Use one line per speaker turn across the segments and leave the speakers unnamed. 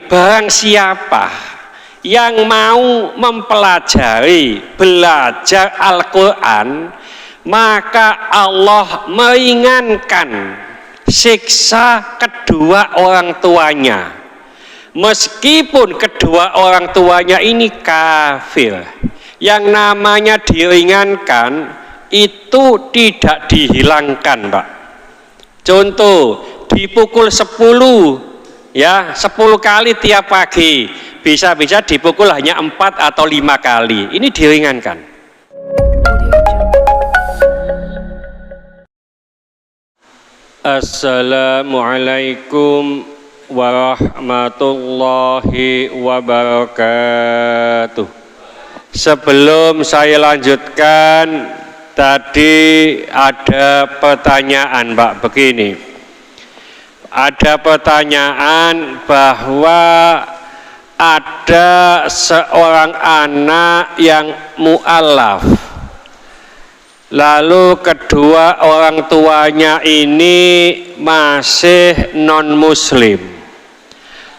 barang siapa yang mau mempelajari, belajar Al-Quran, maka Allah meringankan siksa kedua orang tuanya, meskipun kedua orang tuanya ini kafir. Yang namanya diringankan itu tidak dihilangkan, Pak. Contoh, dipukul 10 ya, 10 kali tiap pagi, bisa-bisa dipukul hanya 4 atau 5 kali. Ini diringankan. Assalamualaikum warahmatullahi wabarakatuh. Sebelum saya lanjutkan, tadi ada pertanyaan, Pak, begini. Ada pertanyaan bahwa ada seorang anak yang mu'alaf, lalu kedua orang tuanya ini masih non-muslim,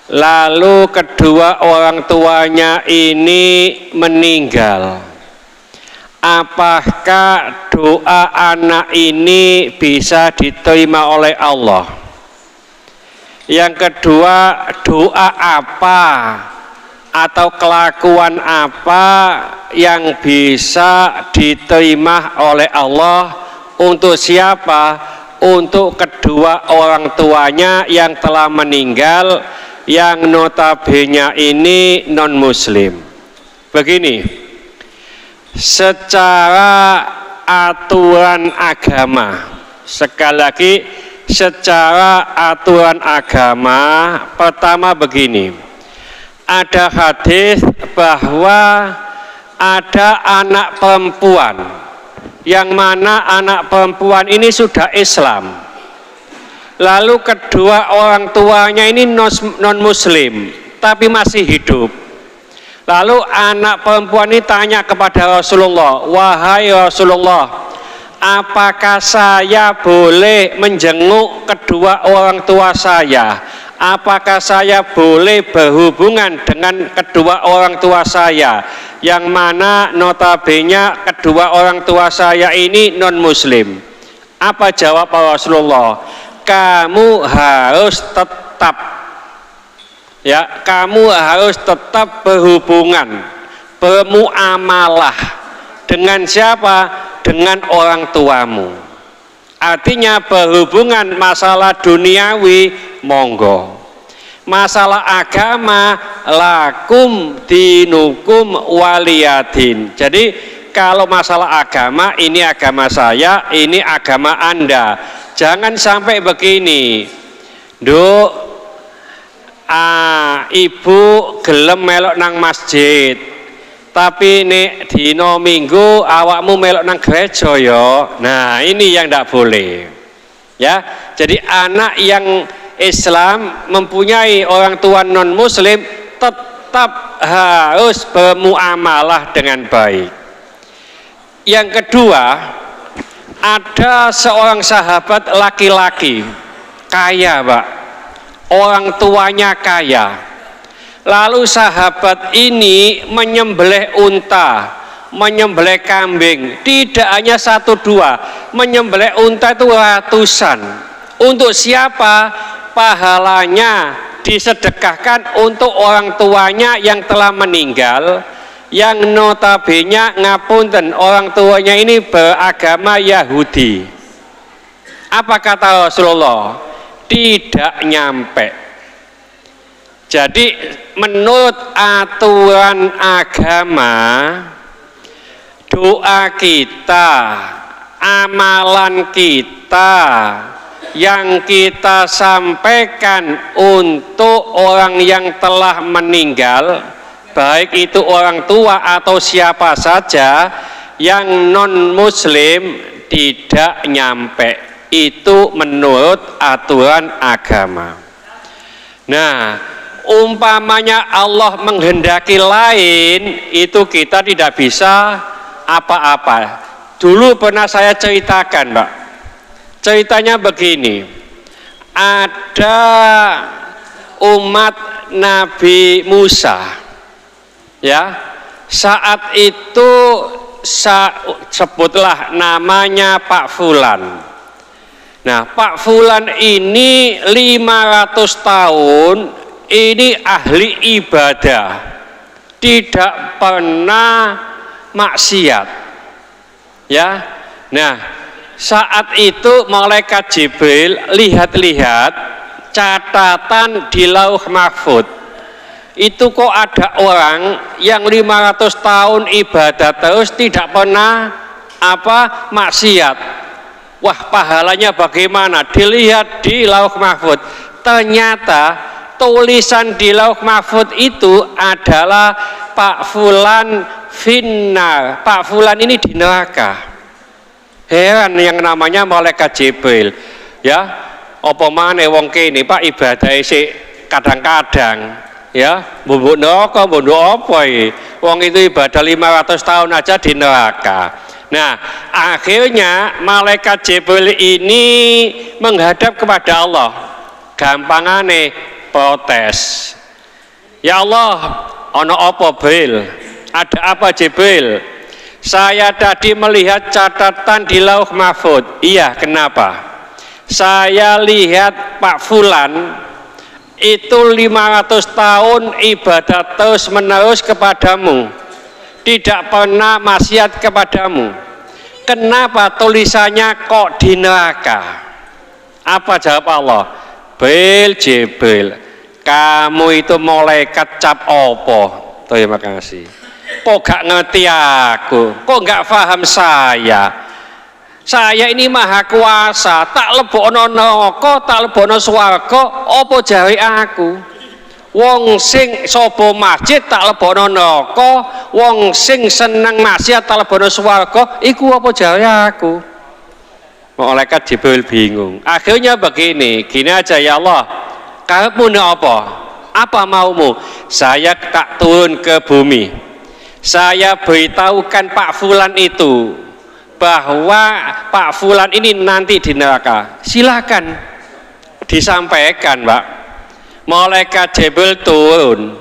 lalu kedua orang tuanya ini meninggal. Apakah doa anak ini bisa diterima oleh Allah? Yang kedua, doa apa atau kelakuan apa yang bisa diterima oleh Allah untuk siapa? Untuk kedua orang tuanya yang telah meninggal, yang notabene ini non muslim. Begini, secara aturan agama, sekali lagi secara aturan agama, pertama begini, ada hadis bahwa ada anak perempuan yang mana anak perempuan ini sudah Islam, lalu kedua orang tuanya ini non muslim tapi masih hidup. Lalu anak perempuan ini tanya kepada Rasulullah, wahai Rasulullah, apakah saya boleh menjenguk kedua orang tua saya? Apakah saya boleh berhubungan dengan kedua orang tua saya, yang mana notabene kedua orang tua saya ini non muslim? Apa jawab Rasulullah? Kamu harus tetap, ya, kamu harus tetap berhubungan, bermuamalah dengan siapa? Dengan orang tuamu. Artinya berhubungan masalah duniawi, monggo. Masalah agama, lakum dinukum waliyadin. Jadi kalau masalah agama, ini agama saya, ini agama Anda. Jangan sampai begini, Duk, ibu gelem melok nang masjid, tapi nek dino minggu awakmu melok nang gereja ya. Nah, ini yang tidak boleh. Ya, jadi anak yang Islam mempunyai orang tua non muslim tetap harus bermuamalah dengan baik. Yang kedua, ada seorang sahabat laki-laki kaya, Pak. Orang tuanya kaya. Lalu sahabat ini menyembelih unta, menyembelih kambing, tidak hanya 1-2, menyembelih unta itu ratusan. Untuk siapa? Pahalanya disedekahkan untuk orang tuanya yang telah meninggal, yang notabene ngapunten orang tuanya ini beragama Yahudi. Apa kata Rasulullah? Tidak nyampe. Jadi menurut aturan agama, doa kita, amalan kita yang kita sampaikan untuk orang yang telah meninggal, baik itu orang tua atau siapa saja yang non muslim, tidak nyampe. Itu menurut aturan agama. Nah, umpamanya Allah menghendaki lain, itu kita tidak bisa apa-apa. Dulu pernah saya ceritakan, Pak. Ceritanya begini, ada umat Nabi Musa, ya, saat itu sebutlah namanya Pak Fulan. Nah, Pak Fulan ini 500 tahun ini ahli ibadah, tidak pernah maksiat, ya. Nah, saat itu malaikat Jibril lihat-lihat catatan di Lauh Mahfud. Itu kok ada orang yang 500 tahun ibadah terus tidak pernah maksiat. Wah, pahalanya bagaimana? Dilihat di Lauh Mahfud. Ternyata tulisan di Lauh Mahfud itu adalah Pak Fulan finnar. Pak Fulan ini di neraka. Heran yang namanya malaikat Jibril, ya. Apa maneh wong kene Pak ibadah sik kadang-kadang, ya, mbok neraka mbok apa iki. Wong itu ibadah 500 tahun aja di neraka. Nah, akhirnya malaikat Jibril ini menghadap kepada Allah. Gampangane protes. Ya Allah, ono apa Jibril? Ada apa Jibril? Saya tadi melihat catatan di Lauh Mahfud. Iya, kenapa? Saya lihat Pak Fulan itu 500 tahun ibadah terus menerus kepadamu, tidak pernah maksiat kepadamu. Kenapa tulisannya kok di neraka? Apa jawab Allah? Jibril, kamu itu malaikat cap opo? Terima kasih. Kok gak ngerti aku? Kok gak paham saya? Saya ini maha kuasa, tak lebokno neraka, tak lebokno swarga, apa jawe aku? Wong sing sapa masjid tak lebokno neraka, wong sing seneng maksiat tak lebokno swarga, iku apa jawe aku? Malaikat Jibril bingung. Akhirnya begini, gini aja ya Allah. Karepmu apa? Apa maumu? Saya tak turun ke bumi. Saya beritahukan Pak Fulan itu bahwa Pak Fulan ini nanti di neraka. Silakan disampaikan, Pak. Malaikat Jibril turun,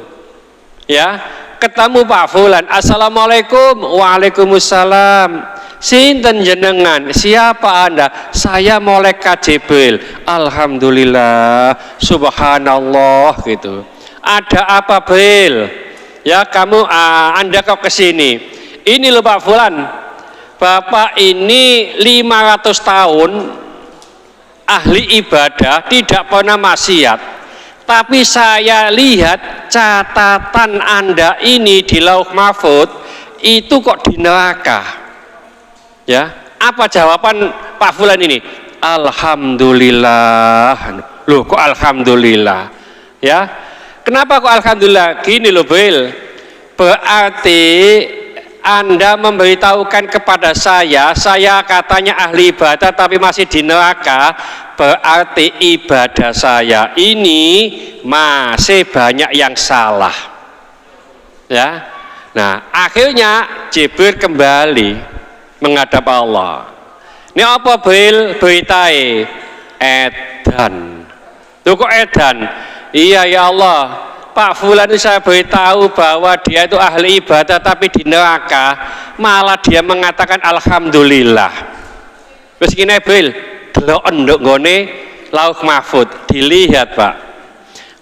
ya, ketemu Pak Fulan. Assalamualaikum. Waalaikumsalam. Sinten jenengan? Siapa Anda? Saya malaikat Jibril. Alhamdulillah, subhanallah gitu. Ada apa Jibril? Ya, kamu Anda kok kesini? Ini loh Pak Fulan, Bapak ini 500 tahun ahli ibadah, tidak pernah maksiat. Tapi saya lihat catatan Anda ini di Lauh Mahfud itu kok di neraka. Ya, apa jawaban Pak Fulan ini? Alhamdulillah. Loh, kok alhamdulillah? Ya, kenapa kok alhamdulillah? Gini loh Bel, berarti Anda memberitahukan kepada saya katanya ahli ibadah tapi masih di neraka, berarti ibadah saya ini masih banyak yang salah. Ya, nah akhirnya Jibril kembali menghadap Allah. Ini apa Bel beritai? Edan. Tuh kok edan? Iya ya Allah, Pak Fulan itu saya beritahu bahwa dia itu ahli ibadah tapi di neraka, malah dia mengatakan alhamdulillah. Terus gini Bel, delok nduk nggone Lauh Mahfud, dilihat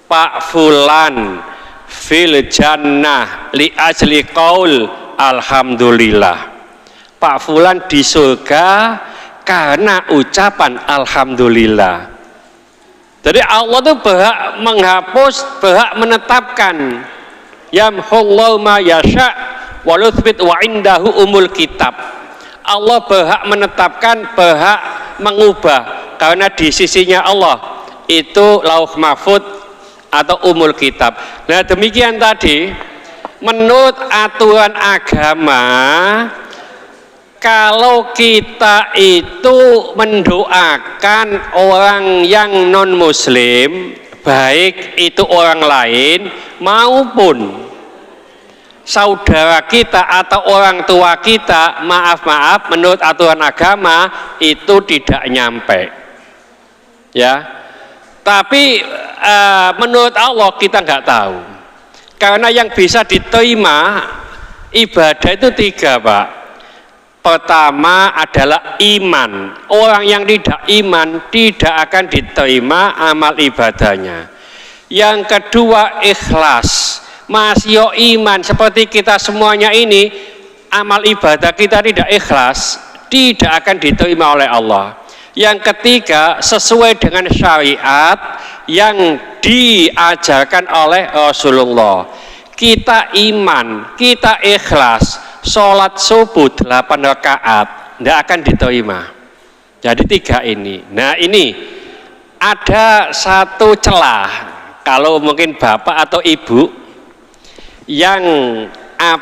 Pak Fulan fil jannah li ajli qaul alhamdulillah. Pak Fulan di surga karena ucapan alhamdulillah. Jadi Allah itu berhak menghapus, berhak menetapkan. Yamhullahu ma yasha wa yuthbit wa indahu umul kitab. Allah berhak menetapkan, berhak mengubah, karena di sisinya Allah itu Lauh Mahfud atau umul kitab. Nah demikian tadi, menurut aturan agama, kalau kita itu mendoakan orang yang non muslim, baik itu orang lain maupun saudara kita atau orang tua kita, maaf menurut aturan agama itu tidak nyampe. Ya, Tapi menurut Allah kita nggak tahu. Karena yang bisa diterima ibadah itu 3, Pak. Pertama adalah iman. Orang yang tidak iman tidak akan diterima amal ibadahnya. Yang kedua ikhlas. Masih iman seperti kita semuanya ini, amal ibadah kita tidak ikhlas, tidak akan diterima oleh Allah. Yang ketiga, sesuai dengan syariat yang diajarkan oleh Rasulullah. Kita iman, kita ikhlas, sholat subuh 8 rakaat, tidak akan diterima. Jadi 3 ini. Nah ini ada satu celah, kalau mungkin bapak atau ibu yang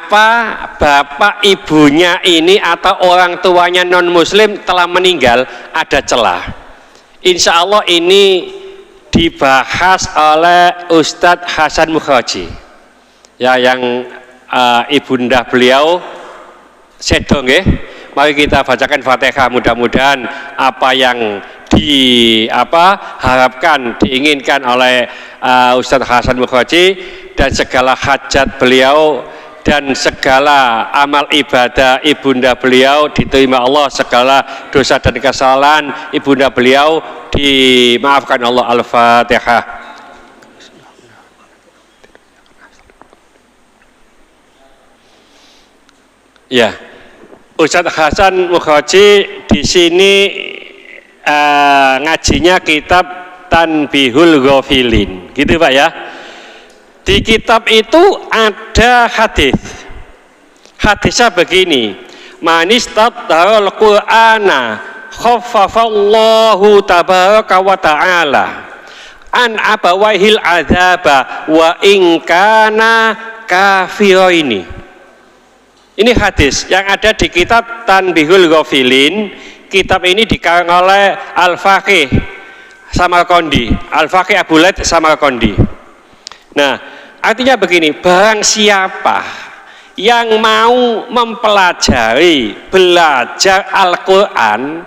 bapak ibunya ini atau orang tuanya non muslim telah meninggal, ada celah. Insya Allah ini dibahas oleh Ustadz Hasan Mukhaji, ya, yang ibunda beliau sedong, mari kita bacakan Fatihah. Mudah-mudahan apa yang diharapkan, diinginkan oleh Ustadz Hasan Mukhaji dan segala hajat beliau dan segala amal ibadah ibunda beliau diterima Allah, segala dosa dan kesalahan ibunda beliau dimaafkan Allah. Al-Fatihah. Ya, Ustadz Hasan Mukhaji di sini ngajinya kitab Tanbihul Ghafilin, gitu Pak ya. Di kitab itu ada hadis. Hadisnya begini: Manistadharul Qur'ana khaffafallahu tabaraka wa ta'ala an abawahil adzaba wa in kana kafiraini. Ini hadis yang ada di kitab Tanbihul Ghafilin. Kitab ini dikarang oleh Al-Faqih Samarqandi, Al-Faqih Abu Laith Samarqandi. Nah, artinya begini, barang siapa yang mau mempelajari, belajar Al-Quran,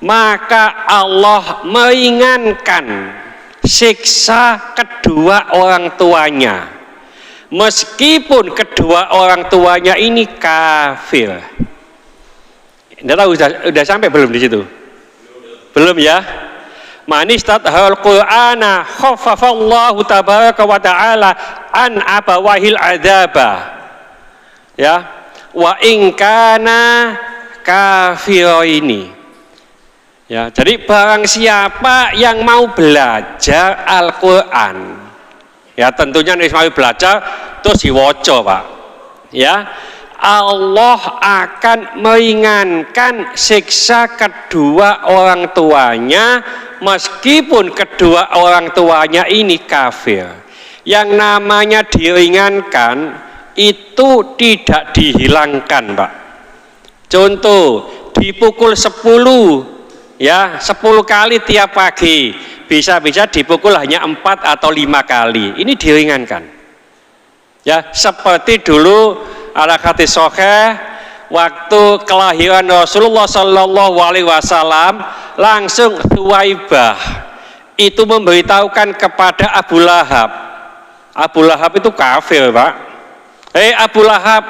maka Allah meringankan siksa kedua orang tuanya, meskipun kedua orang tuanya ini kafir. Tidak tahu sudah sampai belum di situ? Belum ya? Manistadharul Qur'ana khaffafallahu tabaraka wa ta'ala an abawahil adzaba, ya, wa in kana kafiraini. Ya, jadi barang siapa yang mau belajar Al-Qur'an, ya tentunya mau belajar terus diwaca, Pak. Ya, Allah akan meringankan siksa kedua orang tuanya meskipun kedua orang tuanya ini kafir. Yang namanya diringankan itu tidak dihilangkan, Pak. Contoh, dipukul 10, ya, 10 kali tiap pagi, bisa-bisa dipukul hanya 4 atau 5 kali. Ini diringankan. Ya, seperti dulu ala hadis sahih waktu kelahiran Rasulullah Shallallahu Alaihi Wasallam, langsung Thuwaibah itu memberitahukan kepada Abu Lahab. Abu Lahab itu kafir, Pak. Abu Lahab,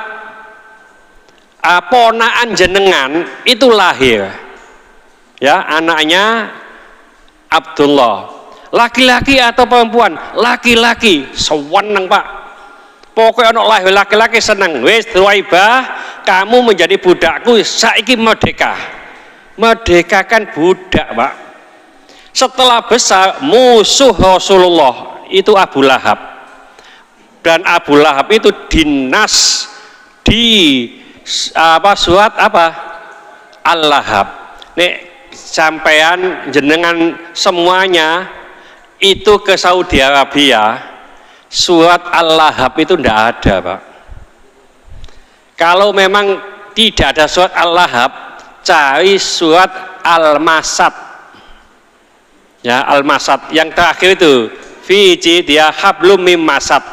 ponaan jenengan itu lahir, ya, anaknya Abdullah, laki-laki atau perempuan? Laki-laki. Sewenang, Pak. Pokoknya anak lahir laki-laki senang. Wes Thuwaibah, kamu menjadi budakku, saiki merdeka. Merdekakan budak, Pak. Setelah besar, musuh Rasulullah itu Abu Lahab. Dan Abu Lahab itu dinas di surat Al-Lahab. Nek sampean jenengan semuanya itu ke Saudi Arabia, surat Al-Lahab itu tidak ada, Pak. Kalau memang tidak ada surat Al-Lahab, cari surat Al-Masad, ya, Al-Masad yang terakhir itu fi dia hablum mim masad.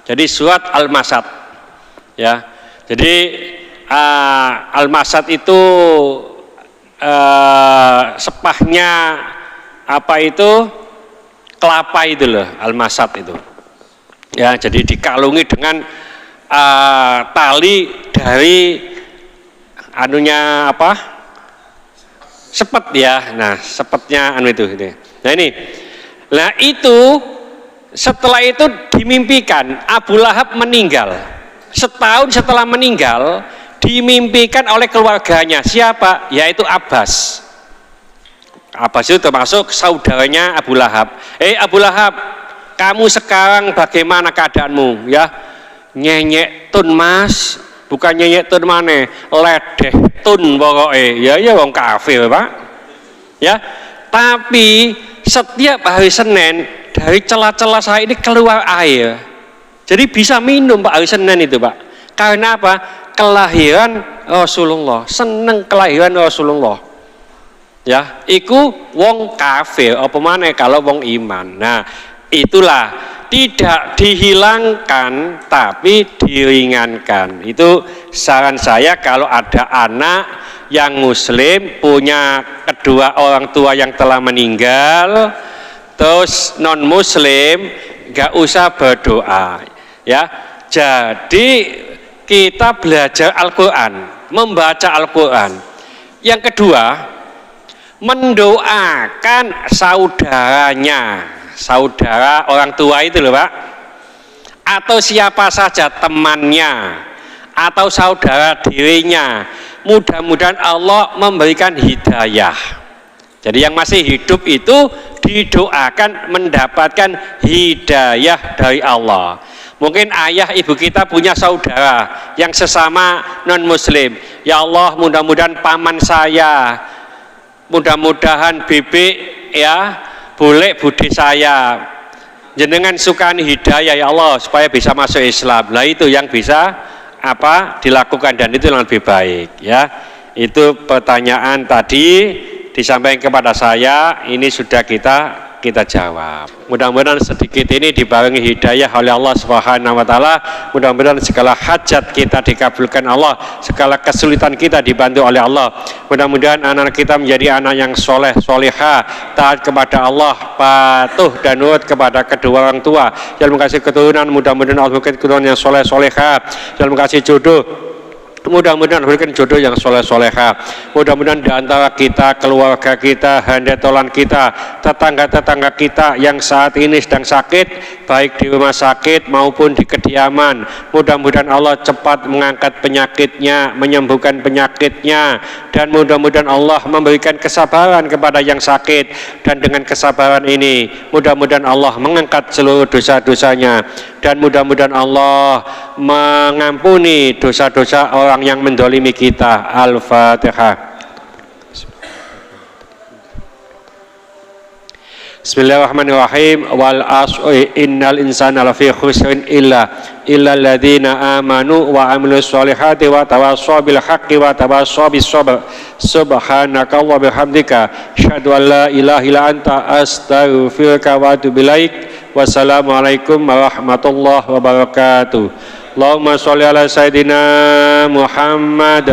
Jadi surat Al-Masad, ya. Jadi Al-Masad itu sepahnya apa itu kelapa itu loh, almasat itu. Ya, jadi dikalungi dengan tali dari anunya apa? Sepet ya. Nah, sepetnya anu itu. Nah ini. Nah itu setelah itu dimimpikan Abu Lahab meninggal. Setahun setelah meninggal dimimpikan oleh keluarganya. Siapa? Yaitu Abbas. Abbas itu termasuk saudaranya Abu Lahab. Abu Lahab, kamu sekarang bagaimana keadaanmu? Ya, nyenyek tun mas, bukan nyenyek tun mana, ledeh tun pokoknya. Ya wong kafir pak. Ya, tapi setiap hari Senin dari celah-celah saya ini keluar air. Jadi bisa minum pak hari Senin itu pak. Karena apa? Kelahiran Rasulullah. Seneng kelahiran Rasulullah. Ya, iku wong kafir apa mana kalau wong iman. Nah, itulah tidak dihilangkan tapi diringankan. Itu saran saya kalau ada anak yang muslim punya kedua orang tua yang telah meninggal, terus non muslim nggak usah berdoa. Ya, jadi kita belajar Al-Quran, membaca Al-Quran. Yang kedua, mendoakan saudaranya, saudara orang tua itu loh pak, atau siapa saja temannya atau saudara dirinya, mudah-mudahan Allah memberikan hidayah. Jadi yang masih hidup itu didoakan mendapatkan hidayah dari Allah. Mungkin ayah ibu kita punya saudara yang sesama non muslim. Ya Allah, mudah-mudahan paman saya, mudah-mudahan bibik ya, boleh budi saya, jenengan sukani hidayah ya Allah supaya bisa masuk Islam. Lah itu yang bisa apa dilakukan dan itu yang lebih baik ya. Itu pertanyaan tadi disampaikan kepada saya, ini sudah kita jawab. Mudah-mudahan sedikit ini dibarengi hidayah oleh Allah Subhanahu wa taala. Mudah-mudahan segala hajat kita dikabulkan Allah, segala kesulitan kita dibantu oleh Allah. Mudah-mudahan anak kita menjadi anak yang soleh, solehah, taat kepada Allah, patuh dan nurut kepada kedua orang tua. Jangan kasih keturunan, mudah-mudahan Allah berikan keturunan yang soleh, solehah. Jangan kasih jodoh, mudah-mudahan berikan jodoh yang soleh-solehah. Mudah-mudahan di antara kita, keluarga kita, handetolan kita, tetangga-tetangga kita yang saat ini sedang sakit, baik di rumah sakit maupun di kediaman, mudah-mudahan Allah cepat mengangkat penyakitnya, menyembuhkan penyakitnya, dan mudah-mudahan Allah memberikan kesabaran kepada yang sakit, dan dengan kesabaran ini mudah-mudahan Allah mengangkat seluruh dosa-dosanya, dan mudah-mudahan Allah mengampuni dosa-dosa orang yang mendolimi kita. Al-Fatihah. Bismillahirrahmanirrahim. Wal asri innal insana lafi khusrin illa alladziina amanu wa amilus solihati wa tawassaw bil haqqi wa tawassaw bis sabr. Subhanaka wa bihamdika asyhadu an la ilaha illa anta astaghfiruka wa atubu ilaik. Wassalamualaikum warahmatullahi wabarakatuh. Allahumma sholli ala sayidina Muhammad